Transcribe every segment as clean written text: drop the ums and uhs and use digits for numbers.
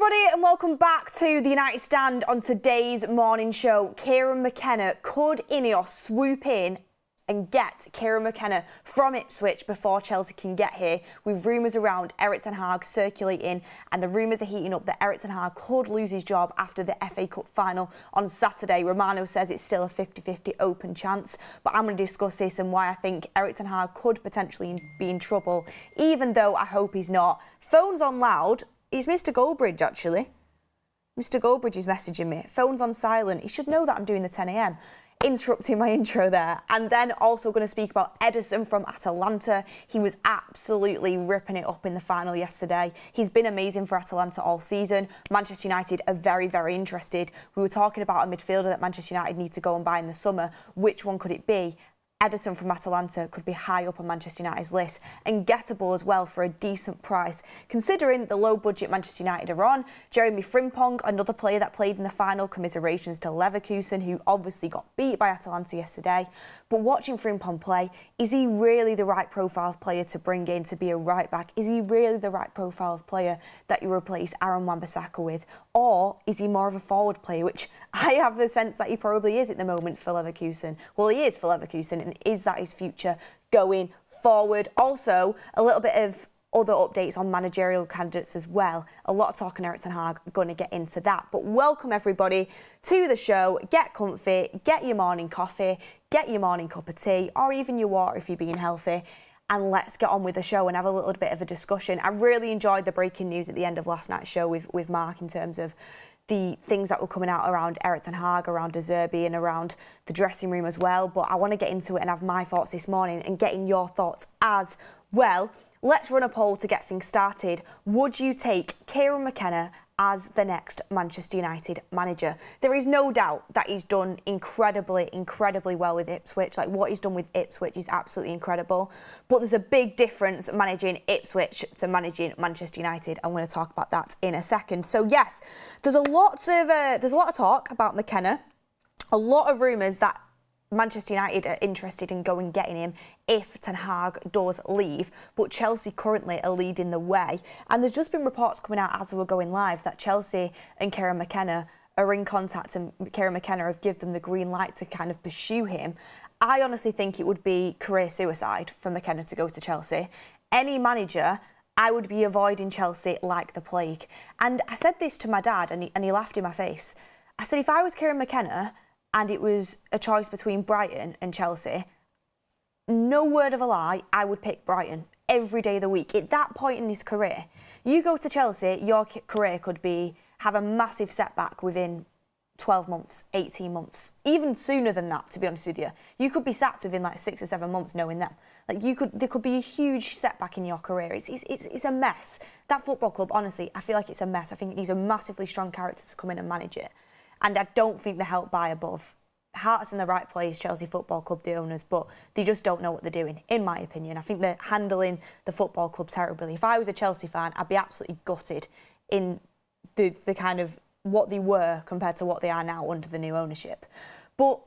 everybody and welcome back to the United Stand. On today's morning show, Kieran McKenna, could INEOS swoop in and get Kieran McKenna from Ipswich before Chelsea can get here, with rumours around Erik ten Hag circulating, and the rumours are heating up that Erik ten Hag could lose his job after the FA Cup final on Saturday. Romano says it's still a 50-50 open chance, but I'm going to discuss this and why I think Erik ten Hag could potentially be in trouble, even though I hope he's not. Phone's on loud. It's Mr. Goldbridge, actually. Mr. Goldbridge is messaging me. Phone's on silent. He should know that I'm doing the 10 a.m. Interrupting my intro there. And then also going to speak about Ederson from Atalanta. He was absolutely ripping it up in the final yesterday. He's been amazing for Atalanta all season. Manchester United are very, very interested. We were talking about a midfielder that Manchester United need to go and buy in the summer. Which one could it be? Ederson from Atalanta could be high up on Manchester United's list and gettable as well for a decent price, considering the low budget Manchester United are on. Jeremy Frimpong, another player that played in the final, commiserations to Leverkusen, who obviously got beat by Atalanta yesterday. But watching Frimpong play, is he really the right profile of player to bring in to be a right back? Is he really the right profile of player that you replace Aaron Wan-Bissaka with? Or is he more of a forward player, which I have the sense that he probably is at the moment for Leverkusen. Well, he is for Leverkusen, and is that his future going forward? Also, a little bit of other updates on managerial candidates as well. A lot of talk on Erik ten Hag, going to get into that. But welcome everybody to the show. Get comfy, get your morning coffee, get your morning cup of tea, or even your water if you're being healthy. And let's get on with the show and have a little bit of a discussion. I really enjoyed the breaking news at the end of last night's show with Mark in terms of the things that were coming out around Erik ten Hag, around De Zerbi and around the dressing room as well. But I want to get into it and have my thoughts this morning and getting your thoughts as well. Let's run a poll to get things started. Would you take Kieran McKenna as the next Manchester United manager? There is no doubt that he's done incredibly well with Ipswich. Like, what he's done with Ipswich is absolutely incredible. But there's a big difference managing Ipswich to managing Manchester United. I'm going to talk about that in a second. So yes, there's a lot of talk about McKenna, a lot of rumours that Manchester United are interested in going getting him if Ten Hag does leave, but Chelsea currently are leading the way. And there's just been reports coming out as we're going live that Chelsea and Kieran McKenna are in contact, and Kieran McKenna have given them the green light to kind of pursue him. I honestly think it would be career suicide for McKenna to go to Chelsea. Any manager, I would be avoiding Chelsea like the plague. And I said this to my dad, and he laughed in my face. I said, if I was Kieran McKenna and it was a choice between Brighton and Chelsea, no word of a lie, I would pick Brighton every day of the week. At that point in his career, you go to Chelsea, your career could have a massive setback within 12 months, 18 months, even sooner than that, to be honest with you. You could be sacked within like 6 or 7 months knowing them. Like, there could be a huge setback in your career. It's a mess. That football club, honestly, I feel like it's a mess. I think it needs a massively strong character to come in and manage it. And I don't think they're helped by above. Heart's in the right place, Chelsea Football Club, the owners, but they just don't know what they're doing, in my opinion. I think they're handling the football club terribly. If I was a Chelsea fan, I'd be absolutely gutted in the kind of what they were compared to what they are now under the new ownership. But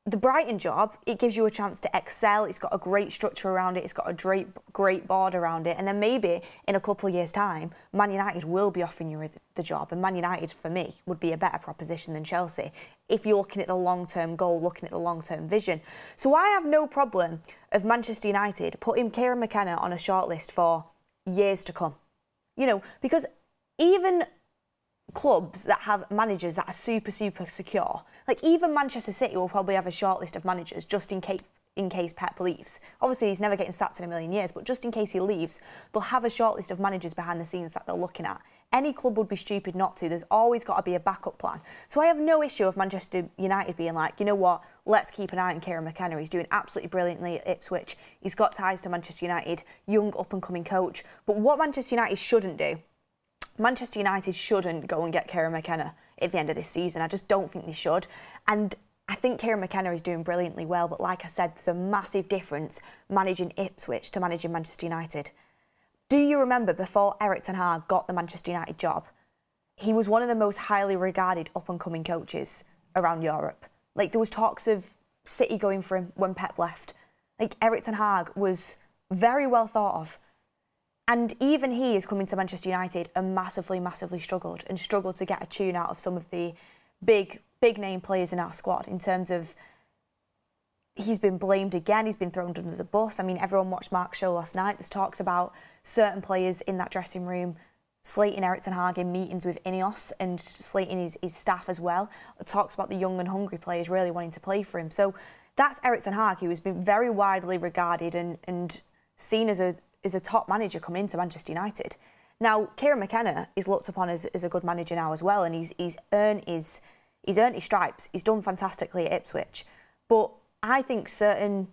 the Brighton job, it gives you a chance to excel. It's got a great structure around it. It's got a great board around it. And then maybe in a couple of years' time, Man United will be offering you the job. And Man United, for me, would be a better proposition than Chelsea if you're looking at the long-term goal, looking at the long-term vision. So I have no problem of Manchester United putting Kieran McKenna on a shortlist for years to come. You know, because even clubs that have managers that are super secure, like even Manchester City will probably have a short list of managers just in case Pep leaves. Obviously he's never getting sacked in a million years, but just in case he leaves, they'll have a short list of managers behind the scenes that they're looking at. Any club would be stupid not to. There's always got to be a backup plan. So I have no issue of Manchester United being like, you know what, let's keep an eye on Kieran McKenna. He's doing absolutely brilliantly at Ipswich. He's got ties to Manchester United, young up-and-coming coach. But what Manchester United shouldn't do, Manchester United shouldn't go and get Kieran McKenna at the end of this season. I just don't think they should. And I think Kieran McKenna is doing brilliantly well, but like I said, there's a massive difference managing Ipswich to managing Manchester United. Do you remember before Erik ten Hag got the Manchester United job, he was one of the most highly regarded up-and-coming coaches around Europe. Like, there was talks of City going for him when Pep left. Like, Erik ten Hag was very well thought of. And even he is coming to Manchester United and massively struggled to get a tune out of some of the big name players in our squad in terms of he's been blamed again, he's been thrown under the bus. I mean, everyone watched Mark's show last night. There's talks about certain players in that dressing room slating Erik ten Hag in meetings with INEOS and slating his staff as well. It talks about the young and hungry players really wanting to play for him. So that's Erik ten Hag, who has been very widely regarded and seen as a top manager coming into Manchester United. Now, Kieran McKenna is looked upon as a good manager now as well, and he's earned his stripes. He's done fantastically at Ipswich. But I think certain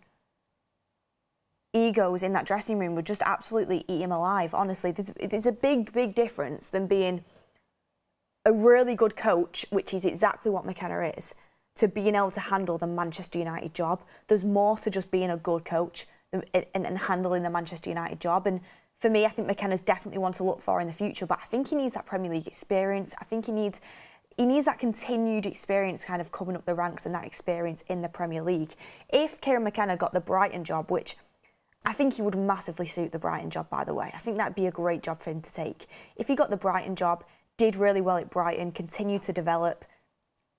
egos in that dressing room would just absolutely eat him alive. Honestly, there's a big difference than being a really good coach, which is exactly what McKenna is, to being able to handle the Manchester United job. There's more to just being a good coach and handling the Manchester United job. And for me, I think McKenna's definitely one to look for in the future, but I think he needs that Premier League experience. I think he needs that continued experience kind of coming up the ranks and that experience in the Premier League. If Kieran McKenna got the Brighton job, which I think he would massively suit the Brighton job, by the way. I think that'd be a great job for him to take. If he got the Brighton job, did really well at Brighton, continued to develop,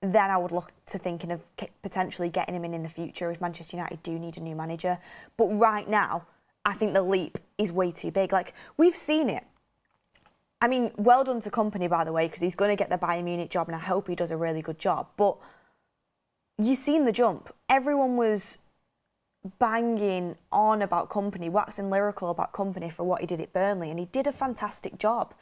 then I would look to thinking of potentially getting him in the future if Manchester United do need a new manager. But right now, I think the leap is way too big. Like, we've seen it. I mean, well done to Kompany, by the way, because he's going to get the Bayern Munich job, and I hope he does a really good job. But you've seen the jump. Everyone was banging on about Kompany, waxing lyrical about Kompany for what he did at Burnley, and he did a fantastic job.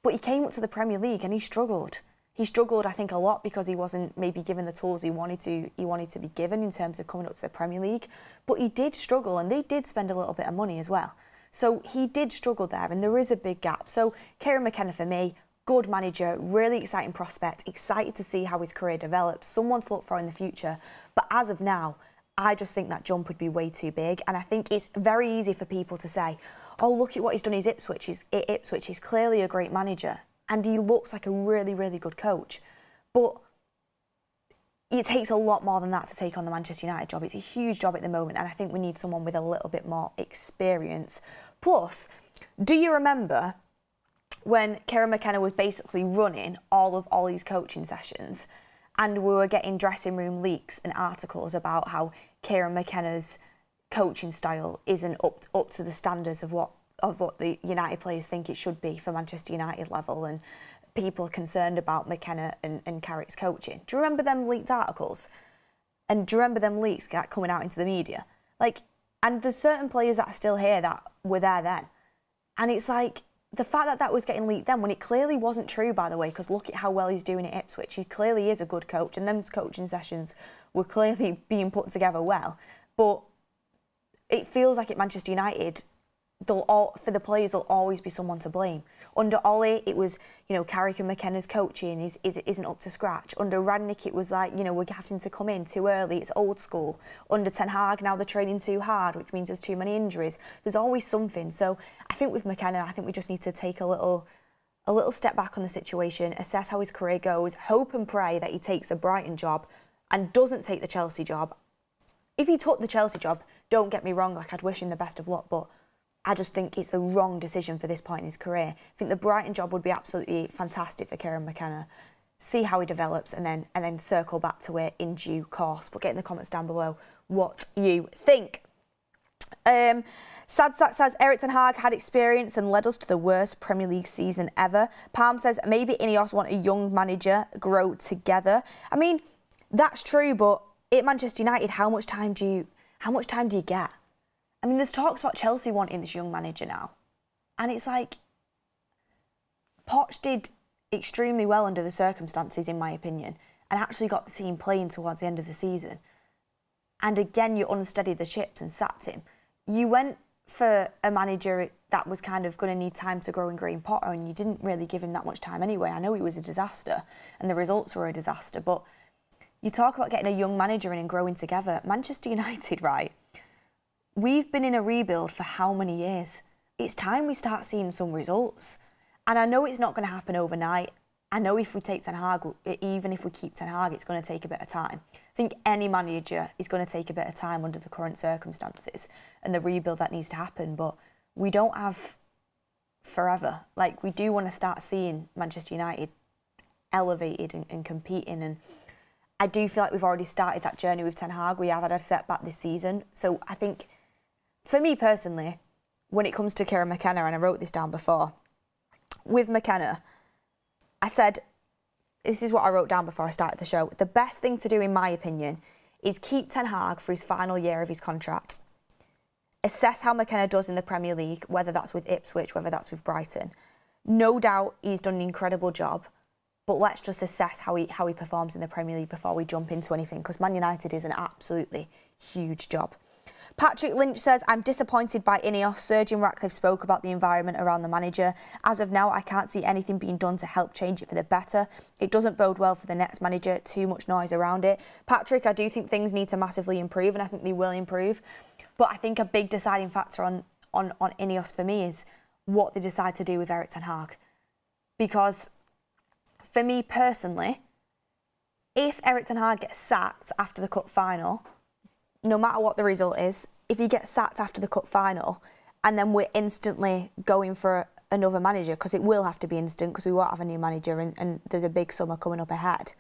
But he came up to the Premier League and he struggled. He struggled, I think, a lot because he wasn't maybe given the tools he wanted to be given in terms of coming up to the Premier League. But he did struggle, and they did spend a little bit of money as well. So he did struggle there, and there is a big gap. So Kieran McKenna, for me, good manager, really exciting prospect, excited to see how his career develops, someone to look for in the future. But as of now, I just think that jump would be way too big. And I think it's very easy for people to say, oh, look at what he's done at Ipswich. He's clearly a great manager, and he looks like a really good coach. But it takes a lot more than that to take on the Manchester United job. It's a huge job at the moment, and I think we need someone with a little bit more experience. Plus, do you remember when Kieran McKenna was basically running all of Ollie's coaching sessions, and we were getting dressing room leaks and articles about how Kieran McKenna's coaching style isn't up to the standards of what the United players think it should be for Manchester United level, and people are concerned about McKenna and Carrick's coaching. Do you remember them leaked articles? And do you remember them leaks coming out into the media? And there's certain players that are still here that were there then. And it's like, the fact that that was getting leaked then, when it clearly wasn't true, by the way, because look at how well he's doing at Ipswich. He clearly is a good coach, and them coaching sessions were clearly being put together well. But it feels like at Manchester United, for the players, there'll always be someone to blame. Under Ollie, it was, Carrick and McKenna's coaching isn't up to scratch. Under Radnick, it was like, we're having to come in too early, it's old school. Under Ten Hag, now they're training too hard, which means there's too many injuries. There's always something. So I think with McKenna, I think we just need to take a little step back on the situation, assess how his career goes, hope and pray that he takes the Brighton job and doesn't take the Chelsea job. If he took the Chelsea job, don't get me wrong, I'd wish him the best of luck, but I just think it's the wrong decision for this point in his career. I think the Brighton job would be absolutely fantastic for Kieran McKenna. See how he develops and then circle back to it in due course. But get in the comments down below what you think. Sad Sack says, Erik ten Hag had experience and led us to the worst Premier League season ever. Palm says, maybe INEOS want a young manager, grow together. I mean, that's true, but at Manchester United, how much time do you get? I mean, there's talks about Chelsea wanting this young manager now. And it's like, Poch did extremely well under the circumstances, in my opinion, and actually got the team playing towards the end of the season. And again, you unsteadied the ships and sacked him. You went for a manager that was kind of going to need time to grow in Graham Potter, and you didn't really give him that much time anyway. I know he was a disaster, and the results were a disaster, but you talk about getting a young manager in and growing together. Manchester United, right? We've been in a rebuild for how many years? It's time we start seeing some results. And I know it's not going to happen overnight. I know if we take Ten Hag, even if we keep Ten Hag, it's going to take a bit of time. I think any manager is going to take a bit of time under the current circumstances and the rebuild that needs to happen. But we don't have forever. Like, we do want to start seeing Manchester United elevated and competing, and I do feel like we've already started that journey with Ten Hag. We have had a setback this season. So I think, for me personally, when it comes to Kieran McKenna, and I wrote this down before, with McKenna, I said, this is what I wrote down before I started the show. The best thing to do, in my opinion, is keep Ten Hag for his final year of his contract. Assess how McKenna does in the Premier League, whether that's with Ipswich, whether that's with Brighton. No doubt he's done an incredible job, but let's just assess how he performs in the Premier League before we jump into anything, because Man United is an absolutely huge job. Patrick Lynch says, I'm disappointed by INEOS. Sir Jim Ratcliffe spoke about the environment around the manager. As of now, I can't see anything being done to help change it for the better. It doesn't bode well for the next manager. Too much noise around it. Patrick, I do think things need to massively improve, and I think they will improve. But I think a big deciding factor on INEOS for me is what they decide to do with Erik Ten Hag. Because for me personally, if Erik Ten Hag gets sacked after the cup final, no matter what the result is, if he gets sacked after the cup final and then we're instantly going for another manager, because it will have to be instant because we won't have a new manager and there's a big summer coming up ahead,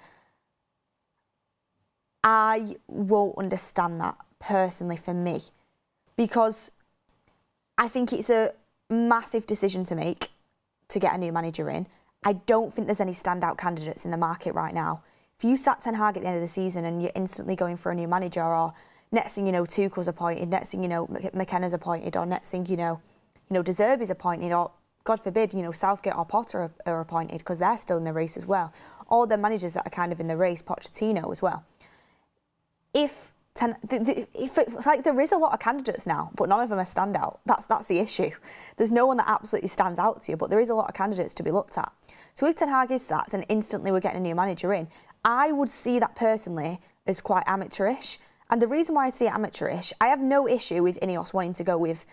I won't understand that personally for me, because I think it's a massive decision to make to get a new manager in. I don't think there's any standout candidates in the market right now. If you sat Ten Hag at the end of the season and you're instantly going for a new manager, or next thing you know, Tuchel's appointed, next thing you know, McKenna's appointed, or next thing you know, De Zerbi's appointed, or God forbid, Southgate or Potter are appointed, because they're still in the race as well. All the managers that are kind of in the race, Pochettino as well. If it's like there is a lot of candidates now, but none of them are standout. That's the issue. There's no one that absolutely stands out to you, but there is a lot of candidates to be looked at. So if Ten Hag is sacked and instantly we're getting a new manager in, I would see that personally as quite amateurish. And the reason why I see it amateurish, I have no issue with INEOS wanting to go with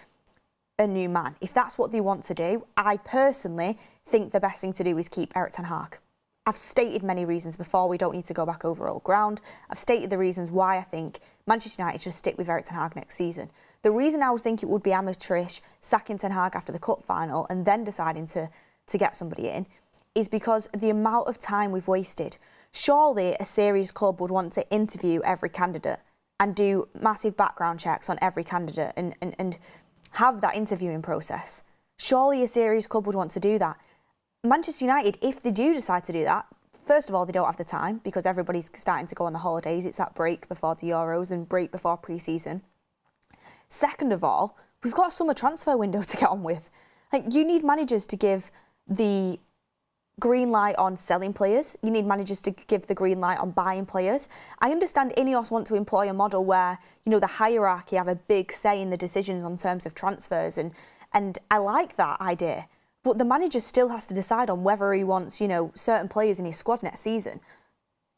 a new man. If that's what they want to do, I personally think the best thing to do is keep Erik Ten Hag. I've stated many reasons before. We don't need to go back over old ground. I've stated the reasons why I think Manchester United should stick with Erik Ten Hag next season. The reason I would think it would be amateurish sacking Ten Hag after the cup final and then deciding to get somebody in is because the amount of time we've wasted. Surely a serious club would want to interview every candidate and do massive background checks on every candidate and have that interviewing process. Surely a serious club would want to do that. Manchester United, if they do decide to do that, first of all, they don't have the time because everybody's starting to go on the holidays. It's that break before the Euros and break before pre-season. Second of all, we've got a summer transfer window to get on with. Like, you need managers to give the green light on selling players. You need managers to give the green light on buying players. I understand INEOS want to employ a model where, the hierarchy have a big say in the decisions on terms of transfers, and I like that idea. But the manager still has to decide on whether he wants, certain players in his squad next season.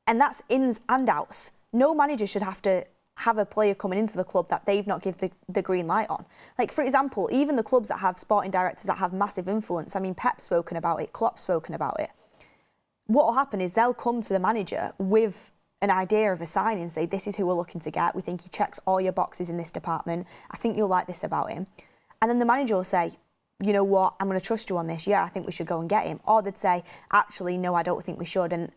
And that's ins and outs. No manager should have to have a player coming into the club that they've not given the green light on. Like, for example, even the clubs that have sporting directors that have massive influence, I mean, Pep's spoken about it, Klopp's spoken about it. What will happen is they'll come to the manager with an idea of a signing and say, this is who we're looking to get. We think he checks all your boxes in this department. I think you'll like this about him. And then the manager will say, you know what, I'm going to trust you on this. Yeah, I think we should go and get him. Or they'd say, actually, no, I don't think we should. And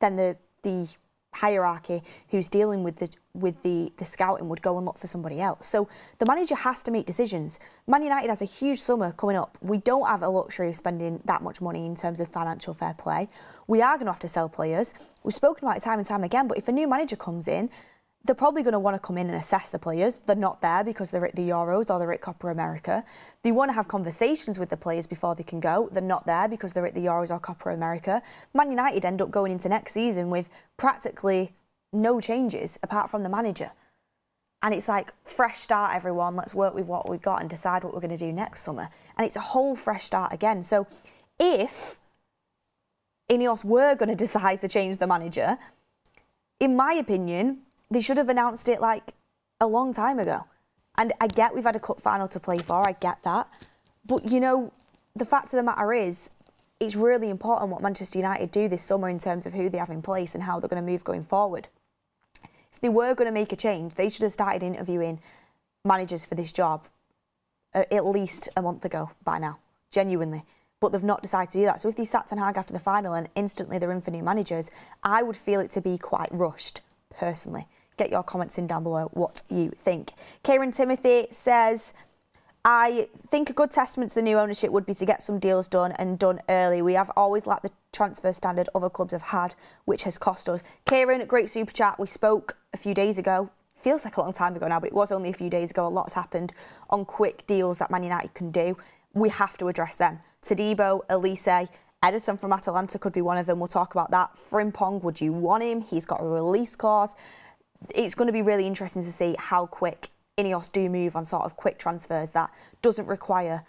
then the hierarchy who's dealing with the scouting would go and look for somebody else. So the manager has to make decisions. Man United has a huge summer coming up. We don't have a luxury of spending that much money in terms of financial fair play. We are going to have to sell players. We've spoken about it time and time again, but if a new manager comes in, they're probably going to want to come in and assess the players. They're not there because they're at the Euros or they're at Copa America. They want to have conversations with the players before they can go. They're not there because they're at the Euros or Copa America. Man United end up going into next season with practically no changes apart from the manager. And it's like, fresh start, everyone. Let's work with what we've got and decide what we're going to do next summer. And it's a whole fresh start again. So if INEOS were going to decide to change the manager, in my opinion, they should have announced it like a long time ago. And I get we've had a cup final to play for, I get that. But, the fact of the matter is, it's really important what Manchester United do this summer in terms of who they have in place and how they're going to move going forward. If they were going to make a change, they should have started interviewing managers for this job at least a month ago by now. genuinely. But they've not decided to do that. So if they sat Ten Hag after the final and instantly they're in for new managers, I would feel it to be quite rushed, personally. Get your comments in down below what you think. Kieran Timothy says, I think a good testament to the new ownership would be to get some deals done and done early. We have always lacked the transfer standard other clubs have had, which has cost us. Kieran, great super chat. We spoke a few days ago. Feels like a long time ago now, but it was only a few days ago. A lot's happened on quick deals that Man United can do. We have to address them. Todibo, Elise, Ederson from Atalanta could be one of them. We'll talk about that. Frimpong, would you want him? He's got a release clause. It's going to be really interesting to see how quick INEOS do move on sort of quick transfers that doesn't require,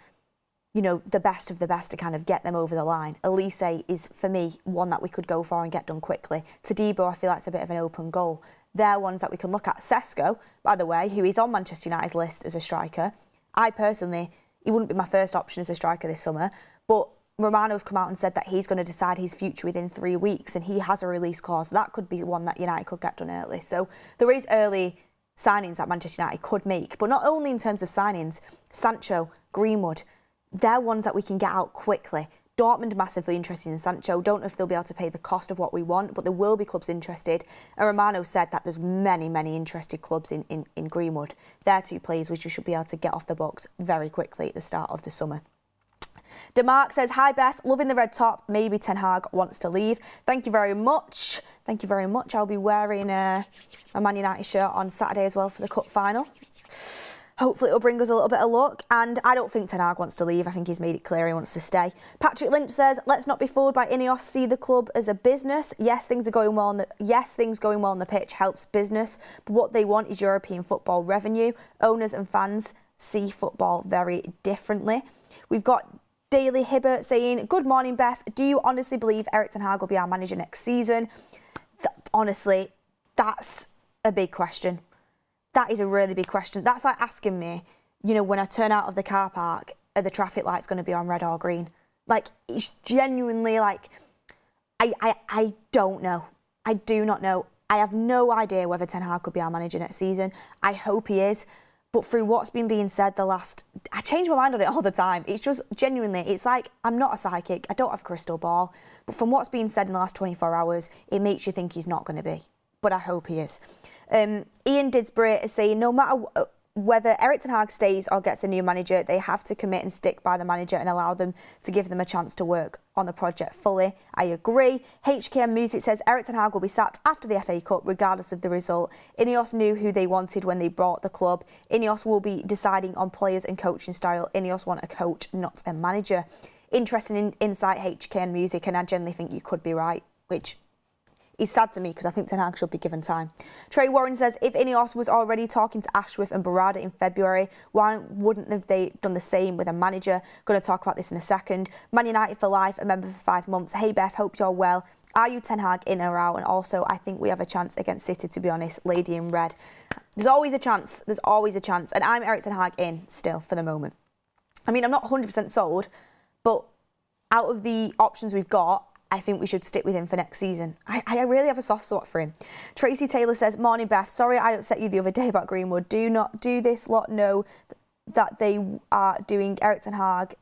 you know, the best of the best to kind of get them over the line. Elise is, for me, one that we could go for and get done quickly. Todibo, I feel like it's a bit of an open goal. They're ones that we can look at. Sesko, by the way, who is on Manchester United's list as a striker. I personally, he wouldn't be my first option as a striker this summer, but Romano's come out and said that he's going to decide his future within 3 weeks and he has a release clause. That could be one that United could get done early. So there is early signings that Manchester United could make, but not only in terms of signings, Sancho, Greenwood, they're ones that we can get out quickly. Dortmund massively interested in Sancho. Don't know if they'll be able to pay the cost of what we want, but there will be clubs interested. And Romano said that there's many, many interested clubs in Greenwood. They're two players which we should be able to get off the books very quickly at the start of the summer. DeMarc says, hi Beth, loving the red top. Maybe Ten Hag wants to leave. Thank you very much. Thank you very much. I'll be wearing a Man United shirt on Saturday as well for the cup final. Hopefully it'll bring us a little bit of luck. And I don't think Ten Hag wants to leave. I think he's made it clear he wants to stay. Patrick Lynch says, let's not be fooled by INEOS. See the club as a business. Yes, things are going well on the pitch helps business. But what they want is European football revenue. Owners and fans see football very differently. We've got Daily Hibbert saying, good morning, Beth. Do you honestly believe Erik ten Hag will be our manager next season? Honestly, that's a big question. That is a really big question. That's like asking me, you know, when I turn out of the car park, are the traffic lights going to be on red or green? Like, it's genuinely like, I don't know. I do not know. I have no idea whether Ten Hag could be our manager next season. I hope he is. But through what's been being said I change my mind on it all the time. It's just genuinely, it's like, I'm not a psychic. I don't have a crystal ball. But from what's been said in the last 24 hours, it makes you think he's not going to be. But I hope he is. Ian Didsbury is saying, no matter whether Erik ten Hag stays or gets a new manager, they have to commit and stick by the manager and allow them to give them a chance to work on the project fully. I agree. HKM Music says Erik ten Hag will be sacked after the FA Cup, regardless of the result. INEOS knew who they wanted when they bought the club. INEOS will be deciding on players and coaching style. INEOS want a coach, not a manager. Interesting insight, HKM Music, and I generally think you could be right, which is sad to me because I think Ten Hag should be given time. Trey Warren says, if INEOS was already talking to Ashworth and Barada in February, why wouldn't have they done the same with a manager? Going to talk about this in a second. Man United for life, a member for 5 months. Hey Beth, hope you're well. Are you Ten Hag in or out? And also, I think we have a chance against City, to be honest. Lady in red. There's always a chance. There's always a chance. And I'm Erik ten Hag in still for the moment. I mean, I'm not 100% sold, but out of the options we've got, I think we should stick with him for next season. I really have a soft spot for him. Tracy Taylor says, morning Beth, sorry I upset you the other day about Greenwood. Do not do this lot know that they are doing Erik ten Hag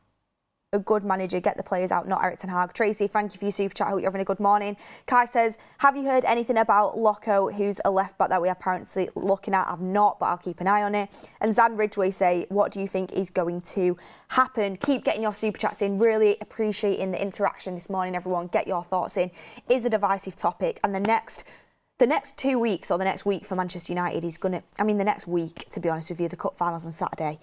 a good manager, get the players out, not Erik ten Hag. Tracy, thank you for your super chat. I hope you're having a good morning. Kai says, have you heard anything about Loco, who's a left back that we're apparently looking at? I've not, but I'll keep an eye on it. And Zan Ridgway say, what do you think is going to happen? Keep getting your super chats in. Really appreciating the interaction this morning, everyone. Get your thoughts in. Is a divisive topic. And the next 2 weeks, or the next week for Manchester United is going to, the next week, to be honest with you, the cup finals on Saturday,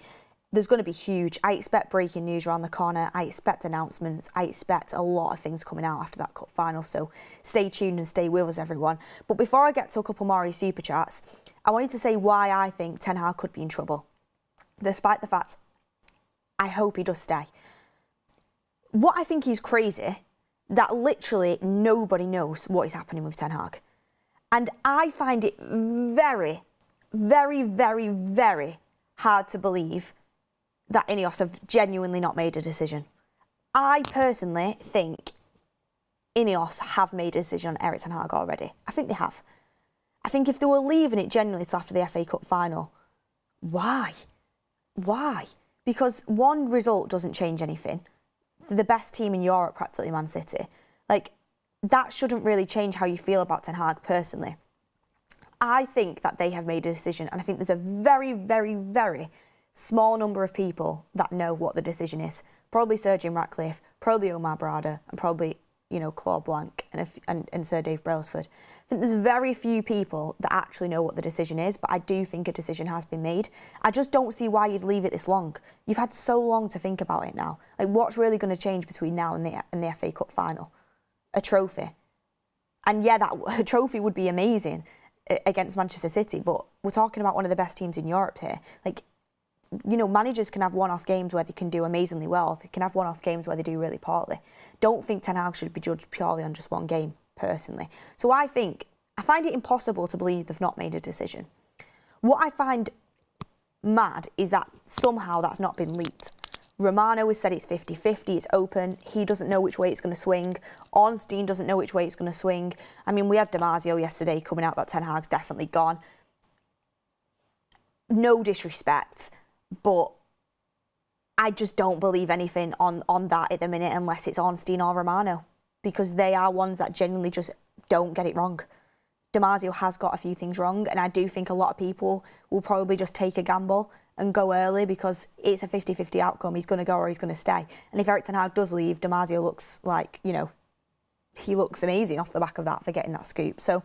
there's going to be huge. I expect breaking news around the corner. I expect announcements. I expect a lot of things coming out after that cup final. So stay tuned and stay with us, everyone. But before I get to a couple more super chats, I wanted to say why I think Ten Hag could be in trouble, despite the fact I hope he does stay. What I think is crazy, that literally nobody knows what is happening with Ten Hag. And I find it very, very, very, very hard to believe that INEOS have genuinely not made a decision. I personally think INEOS have made a decision on Erik ten Hag already. I think they have. I think if they were leaving it genuinely till after the FA Cup final, why? Why? Because one result doesn't change anything. They're the best team in Europe, practically, Man City. Like, that shouldn't really change how you feel about Ten Hag personally. I think that they have made a decision, and I think there's a very, very, very small number of people that know what the decision is. Probably Sir Jim Ratcliffe, probably Omar Barada, and probably, you know, Claude Blanc and Sir Dave Brailsford. I think there's very few people that actually know what the decision is, but I do think a decision has been made. I just don't see why you'd leave it this long. You've had so long to think about it now. Like, what's really going to change between now and the FA Cup final? A trophy. And yeah, a trophy would be amazing against Manchester City, but we're talking about one of the best teams in Europe here. Like, you know, managers can have one-off games where they can do amazingly well. They can have one-off games where they do really poorly. Don't think Ten Hag should be judged purely on just one game, personally. So I find it impossible to believe they've not made a decision. What I find mad is that somehow that's not been leaked. Romano has said it's 50-50, it's open. He doesn't know which way it's going to swing. Ornstein doesn't know which way it's going to swing. I mean, we had Damasio yesterday coming out that Ten Hag's definitely gone. No disrespect, but I just don't believe anything on that at the minute unless it's Ornstein or Romano, because they are ones that genuinely just don't get it wrong. Damasio has got a few things wrong, and I do think a lot of people will probably just take a gamble and go early because it's a 50-50 outcome. He's going to go or he's going to stay. And if Erik ten Hag does leave, Damasio looks like, you know, he looks amazing off the back of that for getting that scoop. So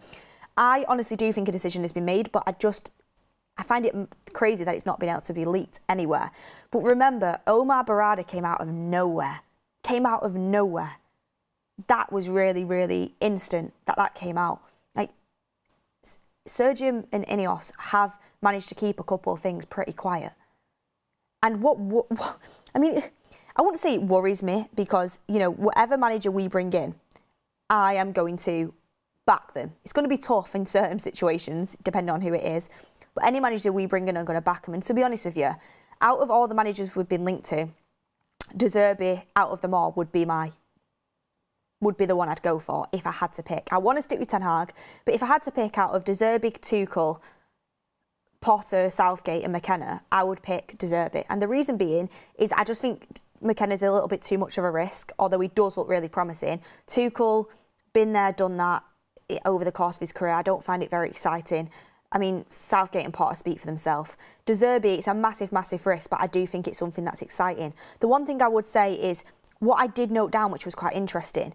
I honestly do think a decision has been made, but I find it crazy that it's not been able to be leaked anywhere. But remember, Omar Barada came out of nowhere. That was really, really instant that came out. Like, Sir Jim and INEOS have managed to keep a couple of things pretty quiet. And I mean, I wouldn't say it worries me because, you know, whatever manager we bring in, I am going to back them. It's going to be tough in certain situations, depending on who it is. But any manager we bring in, I'm going to back them. And to be honest with you, out of all the managers we've been linked to, De Zerbi, out of them all, would be the one I'd go for if I had to pick. I want to stick with Ten Hag, but if I had to pick out of De Zerbi, Tuchel, Potter, Southgate and McKenna, I would pick De Zerbi. And the reason being is I just think McKenna's a little bit too much of a risk, although he does look really promising. Tuchel, been there, done that over the course of his career. I don't find it very exciting. I mean, Southgate and Potter speak for themselves. De Zerbi, it's a massive, massive risk, but I do think it's something that's exciting. The one thing I would say is, what I did note down, which was quite interesting,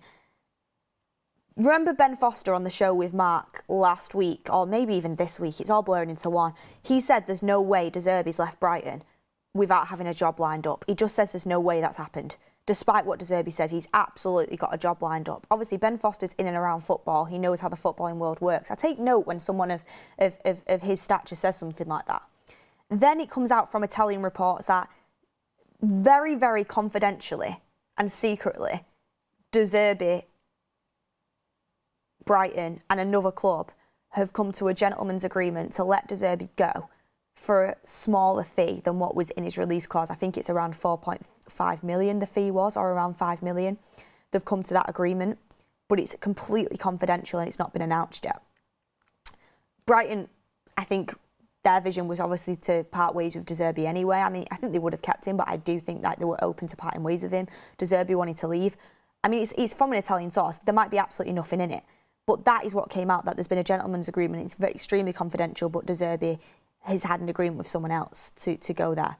remember Ben Foster on the show with Mark last week, or maybe even this week, it's all blurring into one. He said there's no way De Zerbi's left Brighton without having a job lined up. He just says there's no way that's happened. Despite what De Zerbi says, he's absolutely got a job lined up. Obviously, Ben Foster's in and around football. He knows how the footballing world works. I take note when someone of his stature says something like that. Then it comes out from Italian reports that very, very confidentially and secretly, De Zerbi, Brighton and another club have come to a gentleman's agreement to let De Zerbi go for a smaller fee than what was in his release clause. I think it's around 4.5 million the fee was, or around 5 million. They've come to that agreement, but it's completely confidential and it's not been announced yet. Brighton, I think their vision was obviously to part ways with De Zerbi anyway. I mean, I think they would have kept him, but I do think that they were open to parting ways with him. De Zerbi wanted to leave. I mean, it's from an Italian source. There might be absolutely nothing in it, but that is what came out, that there's been a gentleman's agreement. It's extremely confidential, but De Zerbi has had an agreement with someone else to go there.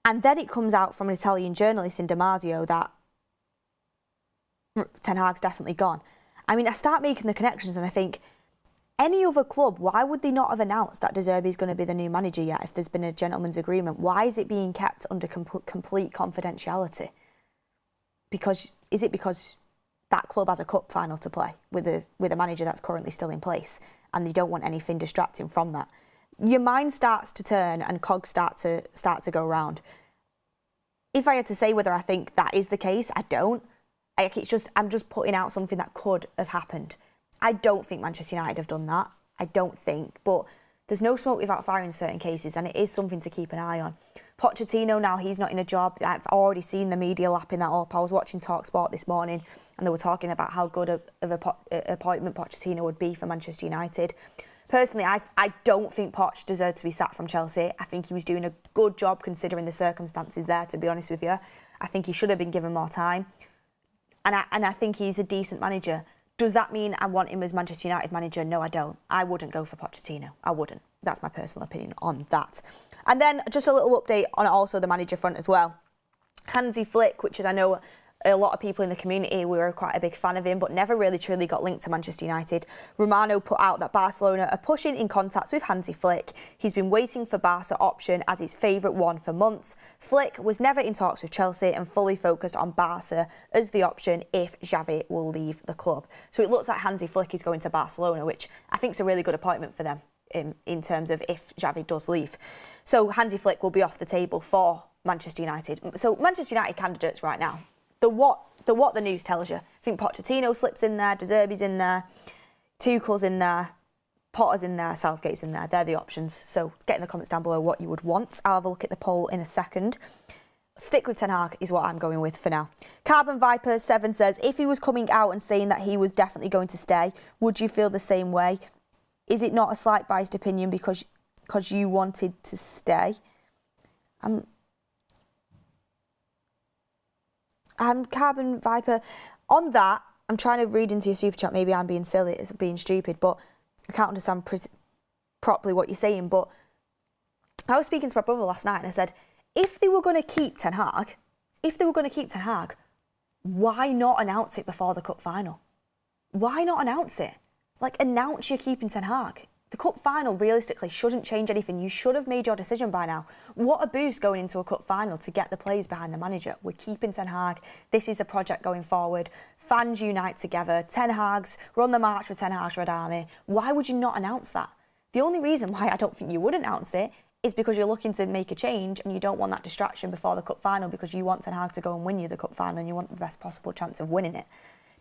And then it comes out from an Italian journalist in Damasio that Ten Hag's definitely gone. I mean, I start making the connections and I think, any other club, why would they not have announced that De Zerbi is going to be the new manager yet if there's been a gentleman's agreement? Why is it being kept under complete confidentiality? Is it because that club has a cup final to play with a manager that's currently still in place and they don't want anything distracting from that? Your mind starts to turn and cogs start to go round. If I had to say whether I think that is the case, I don't. I'm just putting out something that could have happened. I don't think Manchester United have done that. I don't think. But there's no smoke without fire in certain cases, and it is something to keep an eye on. Pochettino, now he's not in a job. I've already seen the media lapping that up. I was watching TalkSport this morning, and they were talking about how good of an appointment Pochettino would be for Manchester United. Personally, I don't think Poch deserved to be sacked from Chelsea. I think he was doing a good job considering the circumstances there, to be honest with you. I think he should have been given more time. And I think he's a decent manager. Does that mean I want him as Manchester United manager? No, I don't. I wouldn't go for Pochettino. I wouldn't. That's my personal opinion on that. And then just a little update on also the manager front as well. Hansi Flick, which is, I know, a lot of people in the community were quite a big fan of him, but never really truly got linked to Manchester United. Romano put out that Barcelona are pushing in contacts with Hansi Flick. He's been waiting for Barca option as his favourite one for months. Flick was never in talks with Chelsea and fully focused on Barca as the option if Xavi will leave the club. So it looks like Hansi Flick is going to Barcelona, which I think is a really good appointment for them in terms of if Xavi does leave. So Hansi Flick will be off the table for Manchester United. So Manchester United candidates right now. The what the news tells you. I think Pochettino slips in there, De Zerbi's in there, Tuchel's in there, Potter's in there, Southgate's in there. They're the options. So get in the comments down below what you would want. I'll have a look at the poll in a second. Stick with Ten Hag is what I'm going with for now. Carbon Viper 7 says, if he was coming out and saying that he was definitely going to stay, would you feel the same way? Is it not a slight biased opinion because you wanted to stay? Carbon Viper, on that, I'm trying to read into your super chat. Maybe I'm being silly, it's being stupid, but I can't understand properly what you're saying. But I was speaking to my brother last night and I said, if they were going to keep Ten Hag, why not announce it before the cup final? Why not announce it? Like, announce you're keeping Ten Hag. The cup final, realistically, shouldn't change anything. You should have made your decision by now. What a boost going into a cup final to get the players behind the manager. We're keeping Ten Hag. This is a project going forward. Fans unite together. Ten Hag's, run the march for Ten Hag's Red Army. Why would you not announce that? The only reason why I don't think you would announce it is because you're looking to make a change and you don't want that distraction before the cup final because you want Ten Hag to go and win you the cup final and you want the best possible chance of winning it.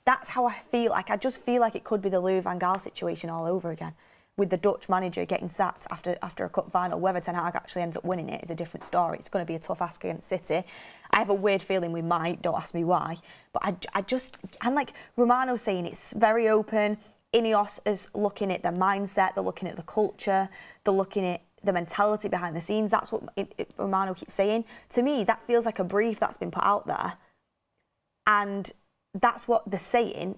That's how I feel. Like, I just feel like it could be the Louis van Gaal situation all over again, with the Dutch manager getting sacked after a cup final. Whether Ten Hag actually ends up winning it is a different story. It's going to be a tough ask against City. I have a weird feeling we might, don't ask me why. But and like Romano saying, it's very open. INEOS is looking at the mindset, they're looking at the culture, they're looking at the mentality behind the scenes. That's what Romano keeps saying. To me, that feels like a brief that's been put out there. And that's what they're saying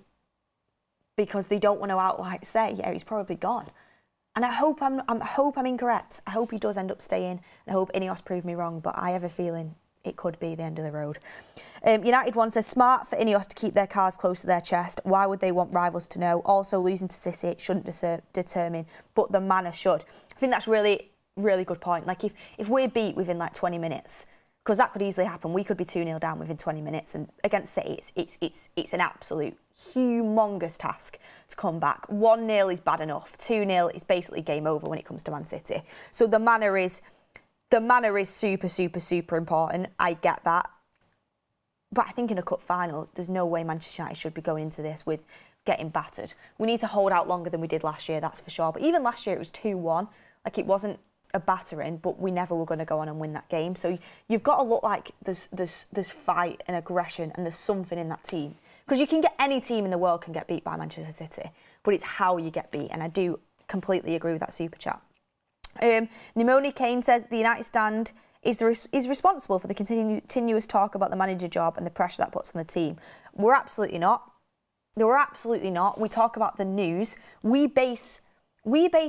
because they don't want to outright say, yeah, he's probably gone. And I hope I'm incorrect. I hope he does end up staying. And I hope INEOS prove me wrong, but I have a feeling it could be the end of the road. United one says, smart for INEOS to keep their cards close to their chest. Why would they want rivals to know? Also, losing to City shouldn't determine, but the manner should. I think that's really, really good point. Like, if we're beat within like 20 minutes, because that could easily happen. We could be 2-0 down within 20 minutes, and against City, it's an absolute humongous task to come back. 1-0 is bad enough. 2-0 is basically game over when it comes to Man City. So the manner is super, super, super important. I get that, but I think in a cup final, there's no way Manchester United should be going into this with getting battered. We need to hold out longer than we did last year, that's for sure. But even last year, it was 2-1. Like, it wasn't a battering, but we never were going to go on and win that game. So you've got to look like there's fight and aggression and there's something in that team. Because you can get any team in the world can get beat by Manchester City, but it's how you get beat. And I do completely agree with that super chat. Nimoni Kane says the United stand is responsible for the continuous talk about the manager job and the pressure that puts on the team. We're absolutely not. We're absolutely not. We talk about the news. We base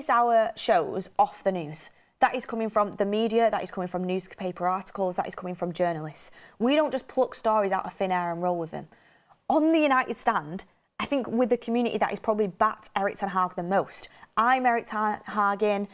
our shows off the news. That is coming from the media, that is coming from newspaper articles, that is coming from journalists. We don't just pluck stories out of thin air and roll with them. On the United stand, I think with the community that is probably backed Erik ten Hag the most. I'm Erik ten Hag in,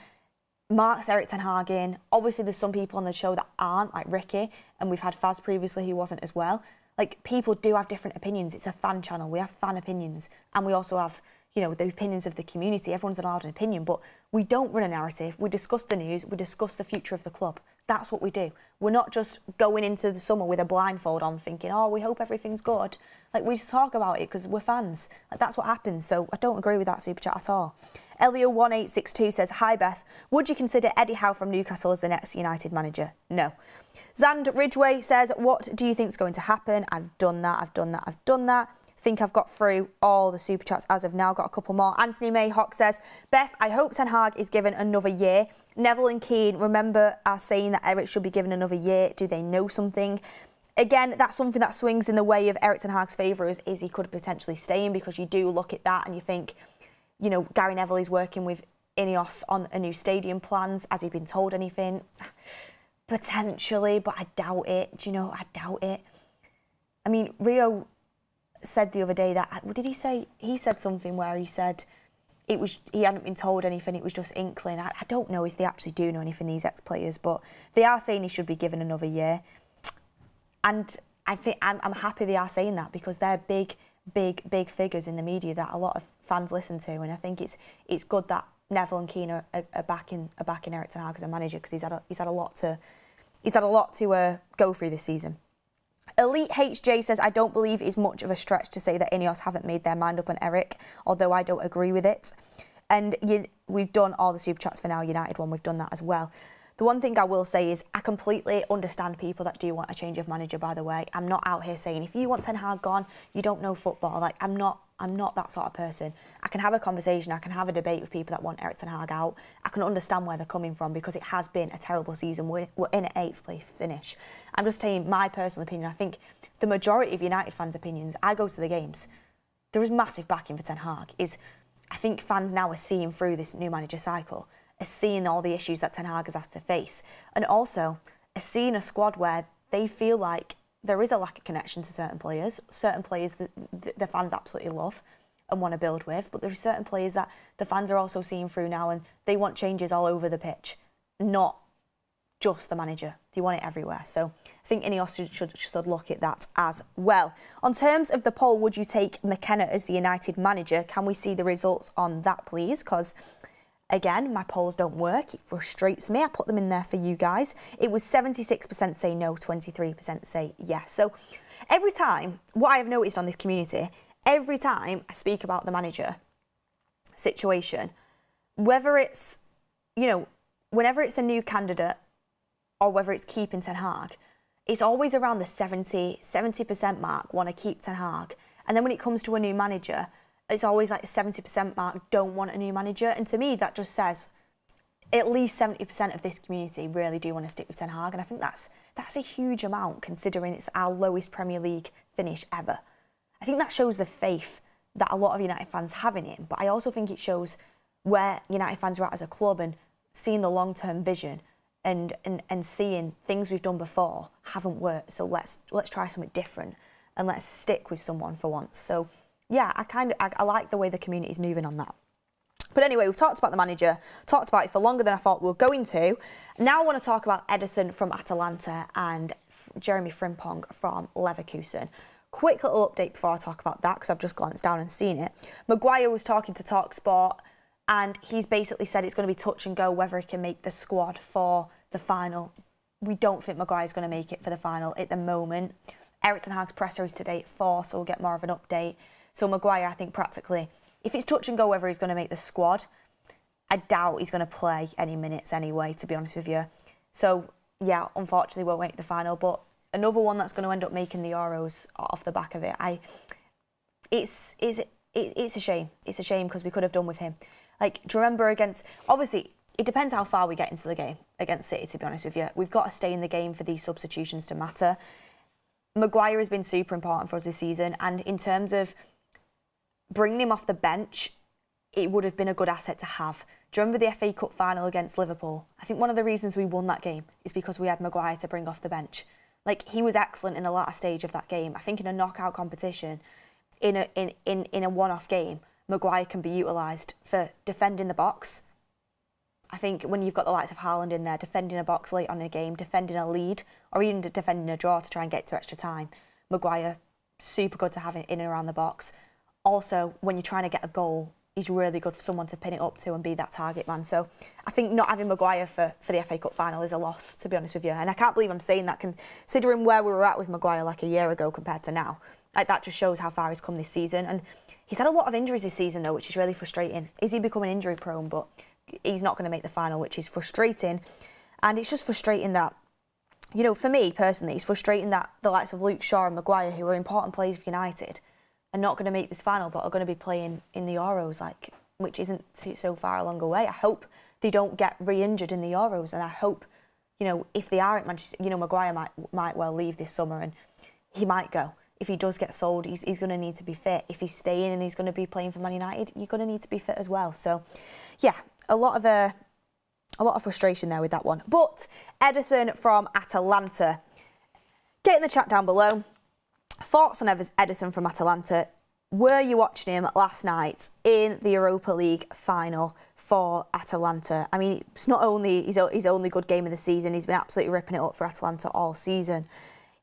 Mark's Erik ten Hag in. Obviously there's some people on the show that aren't, like Ricky, and we've had Faz previously who wasn't as well. Like, people do have different opinions. It's a fan channel. We have fan opinions, and we also have, you know, the opinions of the community. Everyone's allowed an opinion, but we don't run a narrative. We discuss the news. We discuss the future of the club. That's what we do. We're not just going into the summer with a blindfold on thinking, oh, we hope everything's good. Like, we just talk about it because we're fans. Like, that's what happens. So I don't agree with that super chat at all. Elio1862 says, hi Beth, would you consider Eddie Howe from Newcastle as the next United manager? No. Zand Ridgway says, what do you think is going to happen? I've done that. think I've got through all the super chats as of now. Got a couple more. Anthony Mayhawk says, Beth, I hope Ten Hag is given another year. Neville and Keane, remember, are saying that Eric should be given another year. Do they know something? Again, that's something that swings in the way of Eric Ten Hag's favour is he could potentially stay in, because you do look at that and you think, you know, Gary Neville is working with INEOS on a new stadium plans. Has he been told anything? Potentially, but I doubt it. Do you know, I doubt it. I mean, Rio said the other day that, did he say, he said something where he said he hadn't been told anything, it was just inkling. I don't know if they actually do know anything, these ex-players, but they are saying he should be given another year. And I think I'm happy they are saying that, because they're big figures in the media that a lot of fans listen to, and I think it's good that Neville and Keane are backing Eric Ten Hag as a manager, because he's had a lot to go through this season. Elite HJ says, I don't believe it's much of a stretch to say that INEOS haven't made their mind up on Eric, although I don't agree with it. And we've done all the super chats for now, United one, we've done that as well. The one thing I will say is I completely understand people that do want a change of manager, by the way. I'm not out here saying, if you want Ten Hag gone, you don't know football. Like, I'm not that sort of person. I can have a conversation, I can have a debate with people that want Eric Ten Hag out. I can understand where they're coming from, because it has been a terrible season. We're in an 8th place finish. I'm just saying my personal opinion. I think the majority of United fans' opinions, I go to the games, there is massive backing for Ten Hag. I think fans now are seeing through this new manager cycle, are seeing all the issues that Ten Hag has had to face, and also are seeing a squad where they feel like there is a lack of connection to certain players that the fans absolutely love and want to build with, but there are certain players that the fans are also seeing through now, and they want changes all over the pitch, not just the manager. They want it everywhere. So I think INEOS should look at that as well. On terms of the poll, would you take McKenna as the United manager? Can we see the results on that, please? Because again, my polls don't work. It frustrates me. I put them in there for you guys. It was 76% say no, 23% say yes. So every time, what I have noticed on this community, every time I speak about the manager situation, whether it's, you know, whenever it's a new candidate or whether it's keeping Ten Hag, it's always around the 70% mark, want to keep Ten Hag. And then when it comes to a new manager, it's always like the 70% mark, don't want a new manager. And to me, that just says at least 70% of this community really do want to stick with Ten Hag. And I think that's a huge amount, considering it's our lowest Premier League finish ever. I think that shows the faith that a lot of United fans have in him. But I also think it shows where United fans are at as a club, and seeing the long-term vision and seeing things we've done before haven't worked. So let's try something different, and let's stick with someone for once. So yeah, I like the way the community is moving on that. But anyway, we've talked about the manager, talked about it for longer than I thought we were going to. Now I want to talk about Ederson from Atalanta and Jeremy Frimpong from Leverkusen. Quick little update before I talk about that, because I've just glanced down and seen it. Maguire was talking to TalkSport, and he's basically said it's going to be touch and go whether he can make the squad for the final. We don't think Maguire's going to make it for the final at the moment. Eric Ten Hag's presser is today at 4, so we'll get more of an update. So Maguire, I think practically, if it's touch and go whether he's going to make the squad, I doubt he's going to play any minutes anyway, to be honest with you. So yeah, unfortunately won't make the final, but another one that's going to end up making the Euros off the back of it. It's a shame. It's a shame, because we could have done with him. Like, do you remember against, obviously, it depends how far we get into the game against City, to be honest with you. We've got to stay in the game for these substitutions to matter. Maguire has been super important for us this season, and in terms of bringing him off the bench, it would have been a good asset to have. Do you remember the FA Cup final against Liverpool? I think one of the reasons we won that game is because we had Maguire to bring off the bench. Like, he was excellent in the latter stage of that game. I think in a knockout competition, in a one-off game, Maguire can be utilised for defending the box. I think when you've got the likes of Haaland in there, defending a box late on in a game, defending a lead, or even defending a draw to try and get to extra time, Maguire, super good to have in and around the box. Also, when you're trying to get a goal, he's really good for someone to pin it up to and be that target man. So I think not having Maguire for the FA Cup final is a loss, to be honest with you. And I can't believe I'm saying that, considering where we were at with Maguire like a year ago compared to now. Like, that just shows how far he's come this season. And he's had a lot of injuries this season, though, which is really frustrating. Is he becoming injury prone? But he's not going to make the final, which is frustrating. And it's just frustrating that, you know, for me personally, it's frustrating that the likes of Luke Shaw and Maguire, who are important players for United, are not going to make this final but are going to be playing in the Euros, like, which isn't so far along the way. I hope they don't get re-injured in the Euros, and I hope, you know, if they are at Manchester, you know, Maguire might well leave this summer, and he might go. If he does get sold, he's going to need to be fit. If he's staying and he's going to be playing for Man United, you're going to need to be fit as well. So, yeah, a lot of frustration there with that one. But Ederson from Atalanta, get in the chat down below. Thoughts on Ederson from Atalanta? Were you watching him last night in the Europa League final for Atalanta? I mean, it's not only his only good game of the season, he's been absolutely ripping it up for Atalanta all season.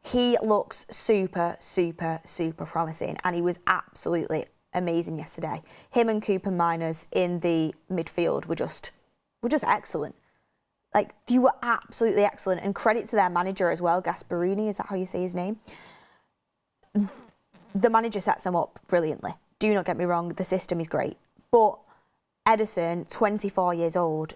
He looks super, super, super promising, and he was absolutely amazing yesterday. Him and Cooper Miners in the midfield were just excellent. Like, they were absolutely excellent, and credit to their manager as well, Gasparini, is that how you say his name? The manager sets them up brilliantly. Do not get me wrong, the system is great. But Ederson, 24 years old,